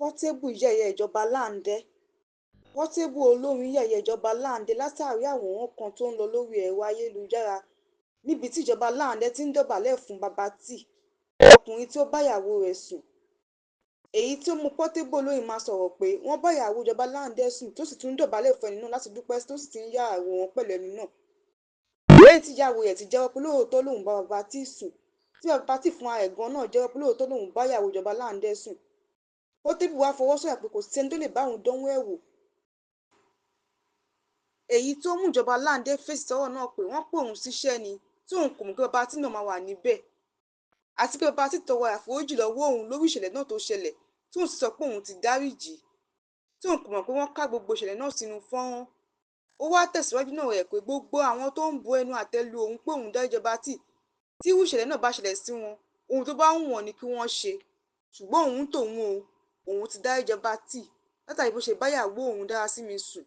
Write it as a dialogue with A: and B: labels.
A: Portable yẹ̀yẹ́ Ijoba Lande. Portable olórin yẹ̀yẹ́ Ijoba Lande látàrí àwòrán kan tó ń lọ lórí ẹ̀rọ ayélujára níbi tí Ijoba Lande ti ń dọ̀bálẹ̀ fún bàbá T, ọkùnrin tí ó bá ìyàwó rẹ̀ sùn. Èyí tí ó mú Portable olórin máa sọ̀rọ̀ pé wọ́n bá ìyàwó Ijoba Lande sùn tó sì tún ń dọ̀bálẹ̀ fún ẹni náà láti dúpẹ́ tó sì ti ń yá àwòrán pẹ̀lú ẹni náà. Lẹ́yìn tí ìyàwó rẹ̀ ti jẹ́wọ́ pé lóòótọ́ lòun bá bàbá T sùn, tí bàbá T fún ara ẹ̀ gan náà jẹ́wọ́ pé lóòótọ́ lòun bá ìyàwó Ijoba Lande sùn. Portable wá fọwọ́ sọ̀yà pé kò sí ẹni tó lè bá òun dánwò ẹ̀ wò. Èyí tó mú Ijoba Lande fèsì sọ́rọ̀ náà pé wọ́n pè òun síṣẹ́ ni tí òun kò mọ̀ pé bàbá T náà máa wà níbẹ̀, àti pé bàbá T tọrọ àforíjì lọ́wọ́ òun lórí ìṣẹ̀lẹ̀ náà tó ṣẹlẹ̀ tí òun sì sọ pé òun ti dáríjì, tí òun kò mọ̀ pé wọ́n ká gbogbo ìṣẹ̀lẹ̀ náà sínú fọ́nrán. Ó wá tẹ̀síwájú náà rẹ̀ pé gbogbo àwọn tó ń bu ẹnu àtẹ́ lu òun pé òun dá Ijoba T, tí irú ìṣẹ̀lẹ̀ náà bá ṣẹlẹ̀ sí wọn, ohun tó bá wù wọ́n ni kí wọ́n ṣe, ṣùgbọ́n òun tòun o, òun ti dá Ijoba T látàrí bó ṣe bá ìyàwó òun dára sí mi sùn.